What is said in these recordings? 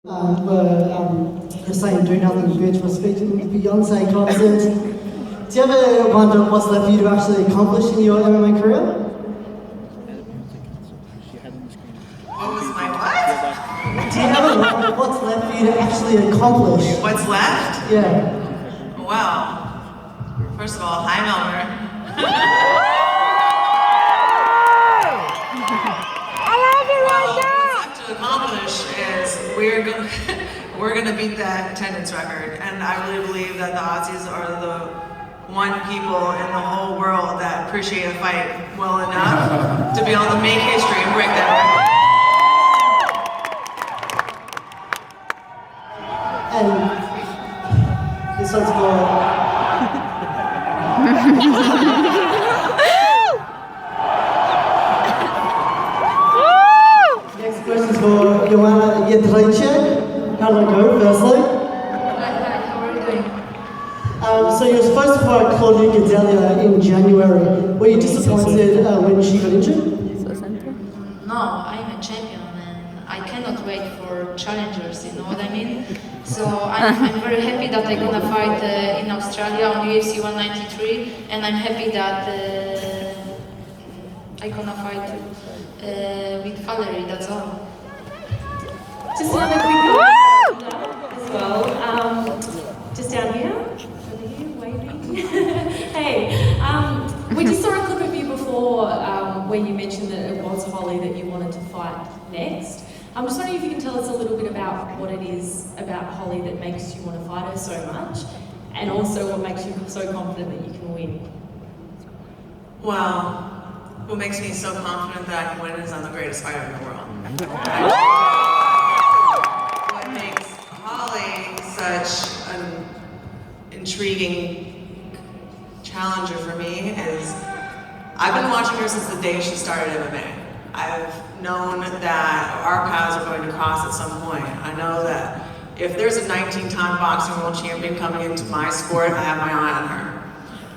You're saying do nothing, bitch, we're speaking to the Beyonce concert. Do you ever wonder what's left for you to actually accomplish in your MMA career? What was my what? Do you ever wonder what's left for you to actually accomplish? What's left? Yeah. Well, first of all, hi Melbourne. What's left to accomplish is we're gonna beat that attendance record, and I really believe that the Aussies are the one people in the whole world that appreciate a fight well enough to be able to make history and break that record. And this one's for... Next question's for Joanna Jedrzejczyk. How did I go, firstly? Hi, how are you doing? So you're supposed to fight Claudia Gadelha in January. Were you disappointed when she got injured? No, I'm a champion and I cannot wait for challengers, you know what I mean? So I'm very happy that I'm gonna fight in Australia on UFC 193, and I'm happy that I'm gonna fight with Valerie, that's all. Just another quick one as well. Just down here, over here, waving. Hey, we just saw a clip of you before where you mentioned that it was Holly that you wanted to fight next. I'm just wondering if you can tell us a little bit about what it is about Holly that makes you want to fight her so much, and also what makes you so confident that you can win. Well, what makes me so confident that I can win is I'm the greatest fighter in the world. What makes Holly such an intriguing challenger for me is I've been watching her since the day she started MMA. I've known that our paths are going to cross at some point. I know that if there's a 19-time boxing world champion coming into my sport, I have my eye on her.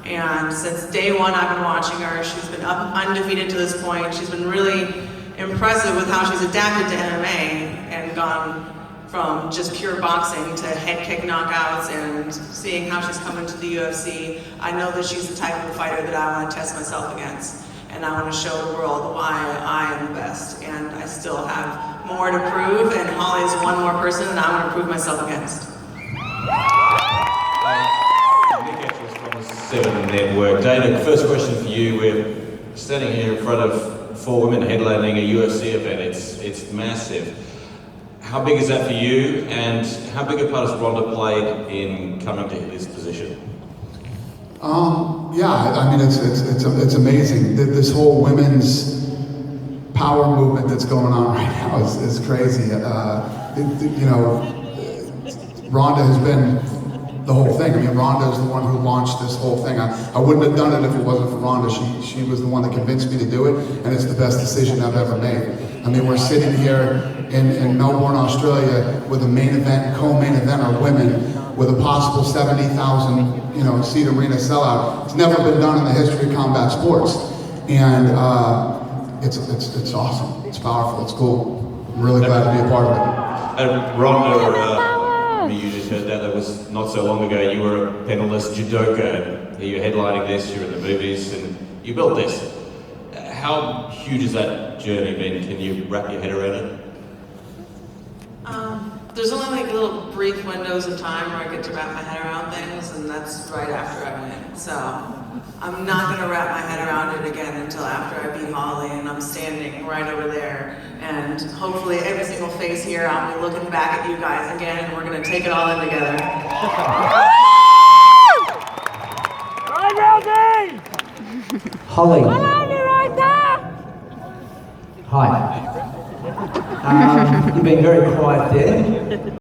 And since day one, I've been watching her. She's been undefeated to this point. She's been really impressive with how she's adapted to MMA and gone from just pure boxing to head kick knockouts, and seeing how she's come into the UFC. I know that she's the type of fighter that I want to test myself against. And I want to show the world why I am the best. And I still have more to prove, and Holly is one more person that I want to prove myself against. Nick Etchell's from the 7 Network. Dana, first question for you. We're standing here in front of 4 women headlining a UFC event. It's massive. How big is that for you, and how big a part has Ronda played in coming to this position? Yeah, I mean, it's amazing. This whole women's power movement that's going on right now is crazy. You know, Ronda has been the whole thing. I mean, Ronda is the one who launched this whole thing. I wouldn't have done it if it wasn't for Ronda. She was the one that convinced me to do it, and it's the best decision I've ever made. I mean, we're sitting here in Melbourne, Australia, with a main event and co-main event are women, with a possible 70,000, seat arena sellout. It's never been done in the history of combat sports, and it's awesome. It's powerful. It's cool. I'm really glad to be a part of it. And Ronda, you just heard that was not so long ago. You were a penniless judoka, and you're headlining this. You're in the movies, and you built this. How huge has that journey been? Can you wrap your head around it? There's only like little brief windows of time where I get to wrap my head around things, and that's right after I win. So I'm not going to wrap my head around it again until after I beat Holly, and I'm standing right over there. And hopefully every single face here, I'll be looking back at you guys again, and we're going to take it all in together. Holly. Hello, Miranda! Hi. You've been very quiet there.